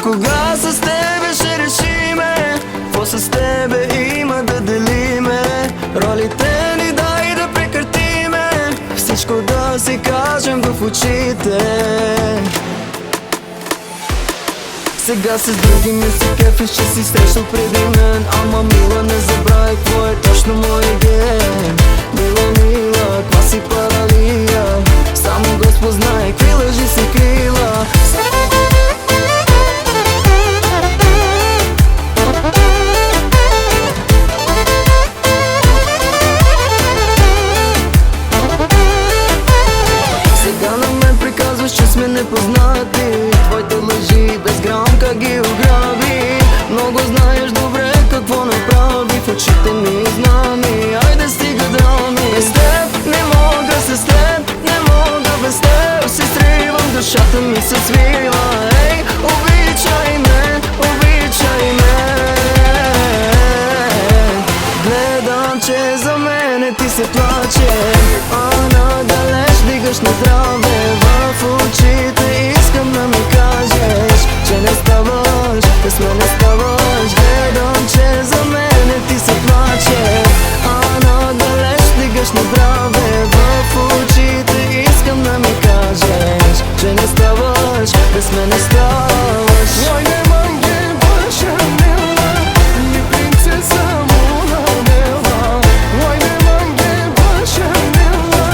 кога с тебе ще решиме какво с тебе има да делиме. Ролите ни дай да прекратиме, всичко да си кажем в очите. Сега с други ми си кефиш, че си срещал преди мен. Ама мила, не забравяй какво е точно мой ген. Мила, мила, каква си паралия, само Господ знае какви лъжи си крила. Сега на мен приказваш, че сме непознати. Твоите лъжи без грам как ги ограби. Много знаеш добре какво направи в очите ми знами. Айде стига драми. Без теб не мога, с теб не мога, без теб се сривам, душата ми се свива. Ей, обичай ме, обичай ме. Гледам, че за мене ти се плаче, а надалеч дигаш на здраве. В очите искам да ми кажеш, че не ставаш, без мен не ставаш. Гледам, че за мене ти се плаче, а надалеч дигаш на здраве. В очите искам да ми кажеш, че не ставаш, без мен не ставаш. Ой, не mange baša mila, ni princesa moja mila. Oj, ne mange baša mila,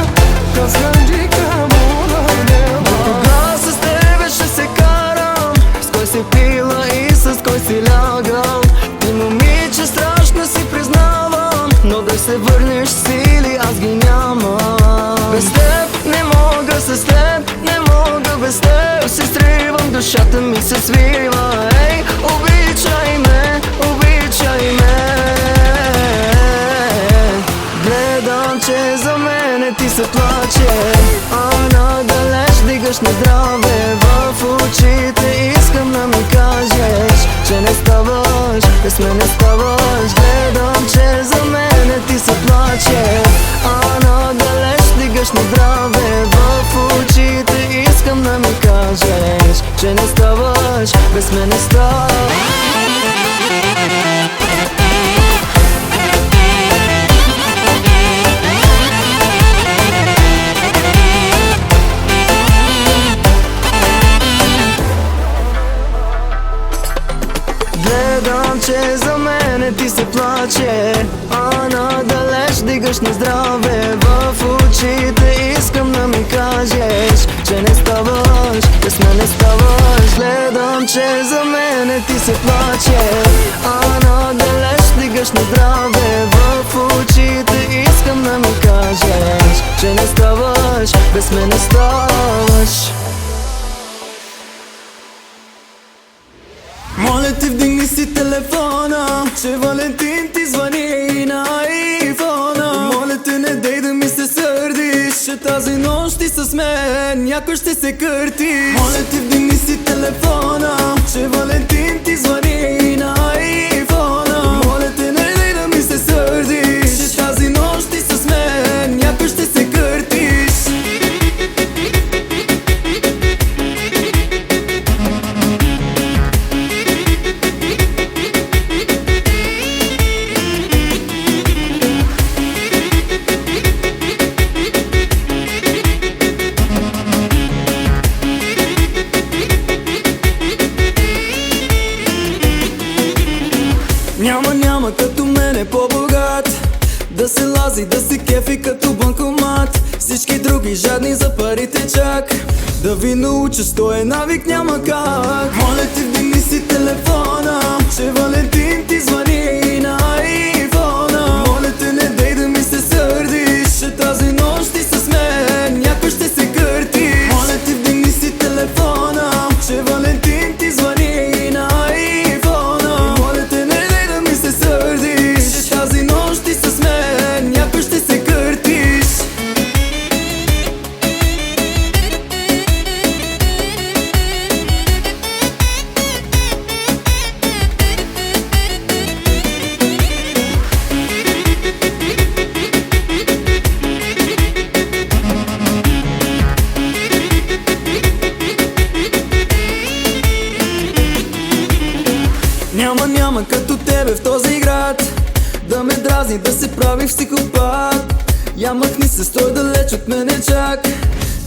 kad zganđika moja mila. Кога с тебе ще се карам, с кой си пила и с кой си лягал. Ти, момиче, страшно си признавам, но да се върнеш сили аз ги нямам. Без теб не мога, с теб не мога, без теб се сривам, душата ми се свива. Ей, обичай ме, обичай ме. Гледам, че за мене ти се плаче, а надалеч дигаш на здраве. В очите искам да ми кажеш, че не ставаш, без мен не ставаш. Гледам, че за мене ти се плаче, а надалеч дигаш на здраве. В очите искам да ми кажеш, че не ставаш, без мен не ставаш. Гледам, че за мене ти се плаче, а надалеч дигаш на здраве. В очите искам да ми кажеш, че не ставаш, без мен не ставаш. Гледам, че за мене ти се плаче, а надалеч дигаш на здраве. В очите искам да ми кажеш, че не ставаш, без мен не ставаш. Моля те, вдигни си телефона, че Валентин ти звъни на айфона. Моля те, не дей да ми се сърдиш, че тази нощ ти с мен някой ще се кърти. Моля те, вдигни си телефона, че Валентин ти звъни на айфона. Моля те, не дей да ми се сърдиш, че тази нощ ти с мен някой ще се къртиш. Няма като мене по-богат, да се лази, да се кефи като банкомат. Всички други жадни за парите чак, да ви науча, сто е навик, няма как. Моля те, вдигни си телефона, че Валентин ти звъни на айфона. Моля те, не дей да ми се сърдиш, че тази нощ ти с мен някой ще се кърти. Моля те, вдигни си телефона, че Валентин ти звъни на айфона. Моля те, не дей да ми се сърдиш, че тази нощ ти с мен някой ще се къртиш. като тебе в този град, да ме дразни, да се прави психопат. Я махни се, стой далеч от мене чак,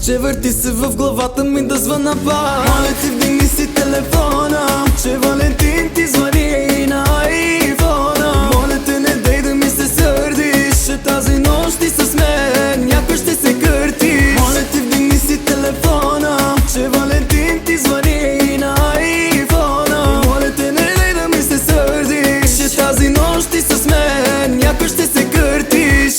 че върти се в главата ми да звъна пак. Моля ти, вдигни си телефона, че Валентин ти звъни на айфона. Моля те, не дей да ми се сърдиш, че тази нощ ти с мен някой ще се къртиш. Моля ти, вдигни си телефона, че Валентин ти звъни на айфона. Моля те, не дей да ми се сърдиш, че тази нощ ти с мен някой ще се къртиш.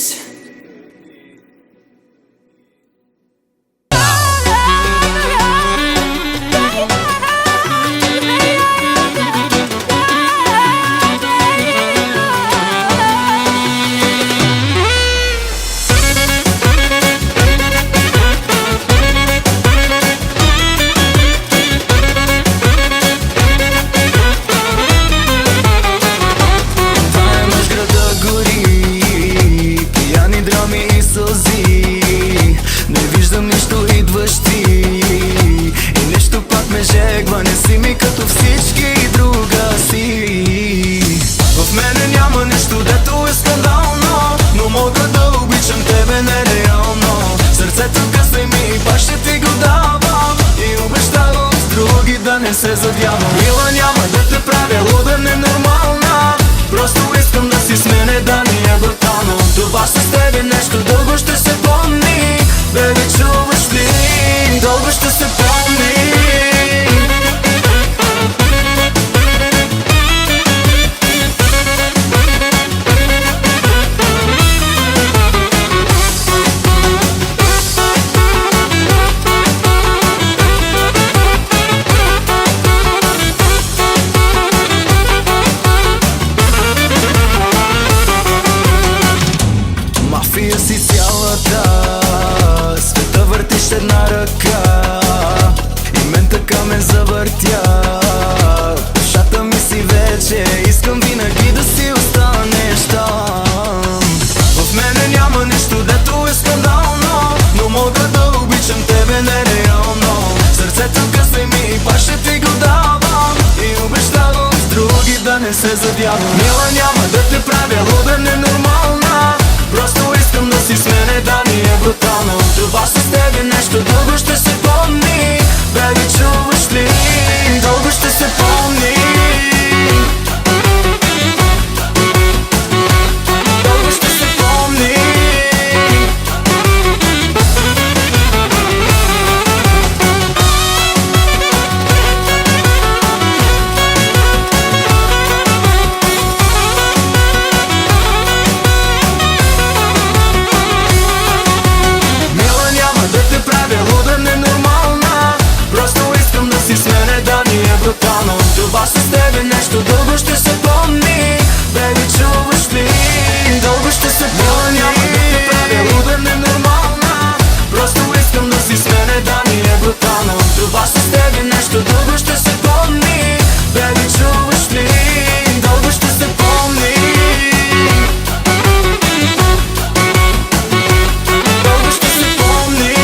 Не се задявам, мила, няма да те правя луда, ненормална. Просто искам да си с мене, да ни е брутално. Това с тебе нещо дълго ще се помни. Беби, чуваш ли? Дълго ще се помни. Една ръка и мен така ме завъртя. Душата ми си вече, искам винаги да си останеш там. В мене няма нищо, дето е скандално, но мога да обичам тебе нереално. Сърцето късай ми, пак ще ти го давам и обещавам с други да не се задявам. Мила, няма да те правя луда, ненормална. Просто искам да си с мене, да ни е брутално. Това с тебе нещо дълго ще се помни. Беби, чуваш ли? Дълго ще се помни. Дълго ще се помни. Това с тебе нещо дълго ще се помни. Беби, чуваш ли? Дълго ще се помни. Няма да те правя луда, ненормална. Просто искам да си с мене, да ни е брутално. Това с тебе нещо дълго ще се помни. Беби, чуваш ли? Дълго ще се помни. Дълго ще се помни.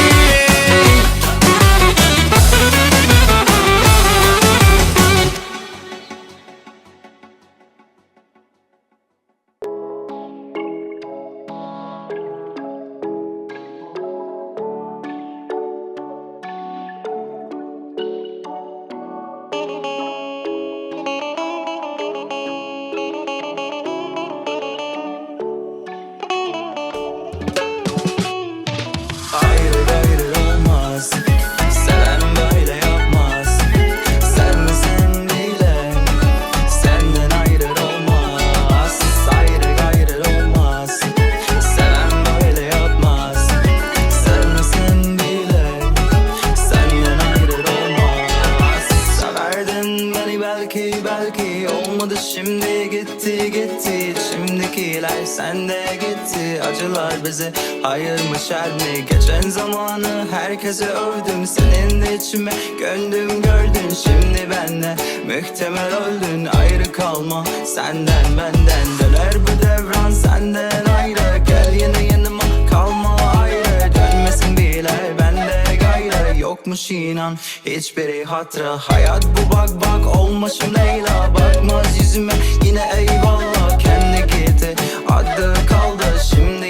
Şimdi gitti Şimdikiler sende gitti. Acılar bizi ayırmış her mi? Geçen zamanı herkese övdüm, senin de içime gönlüm gördün. Şimdi benle muhtemel öldün. Ayrı kalma senden benden, döner bu devran senden ayrı. Gel yine yanıma kalma ayrı, dönmesin bile bende gayrı. Yok mu yokmuş inan hiçbiri hatıra. Hayat bu bak bak olmuşum Leyla. Bakmaz yüzüme yine eyvallah. Kendi gitti adı kaldı şimdi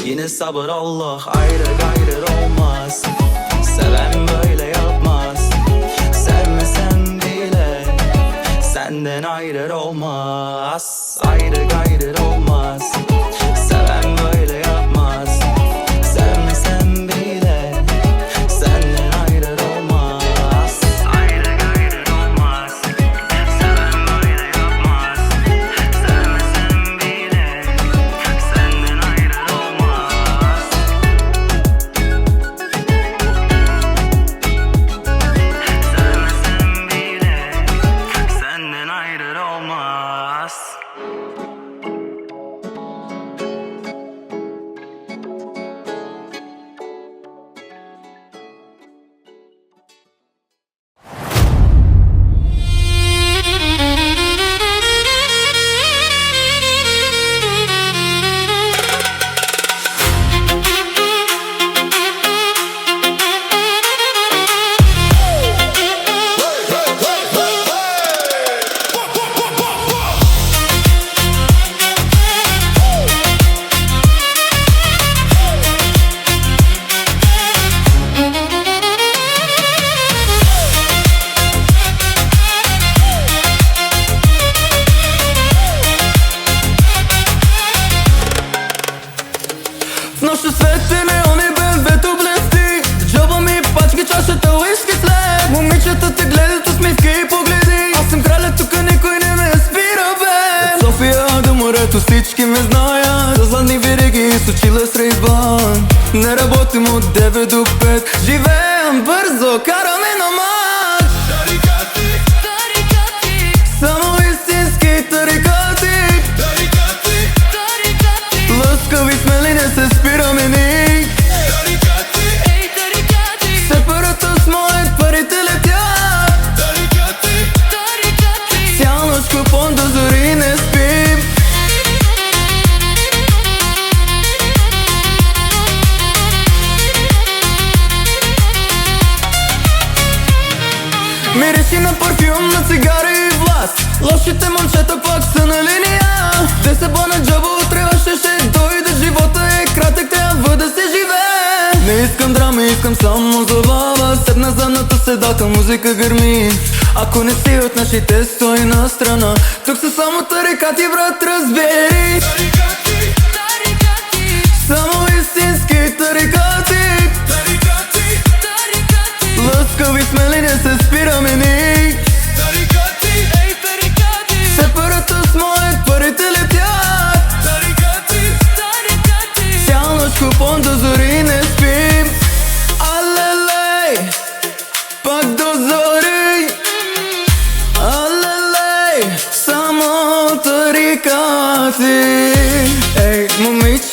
yine sabır Allah. Ayrı gayrı olmaz, seven böyle yapmaz. Sevmesem bile senden ayrı olmaz. Ayrı gayrı olmaz, seven böyle yapmaz. Sevmesem bile senden ayrı olmaz. Ayrı gayrı olmaz, seven böyle yapmaz. Sevmesem bile senden ayrı olmaz. Sevmesem bile senden ayrı olmaz. В нощта свети неони БМВ-то блести. В джоба ми пачки, чашата уиски след. Момичета те гледат, усмивки и погледи. Аз съм краля, тука никой не ме спира бе. От София до морето всички ме знаят. С златни вериги с очила с рейзбан. Не работим от 9 до 5. Живеем бързо, караме на мак. Тарикати, тарикати, само истински тарикати. Тарикати, тарикати, лъскави смели, не се спираме ни. Тарикати, ей тарикати, сепарата с моят парите летят. Тарикати, тарикати, цял нощ купон до зори не спим. Мириси на парфюм, на цигари и власт. Лошите момчета пак са на линия. 10 бона джоба, утре още ще дойде. Живота е кратък, трябва да се живее. Не искам драма, искам само забава. Седна задната седалка, музика гърми. Ако не си от нашите, стой на страна. Тук са само тарикати, брат, разбери. Тарикати, тарикати, само истински тарикати. Тарикати, тарикати, лъскави смели, не се спираме ни. Тарикати, ей тарикати, сепарата с моят парите летят. Тарикати, тарикати, цял нощ купон до зори не спим. Алелей, пак до зори. Алелей, само тарикати. Ей, момиче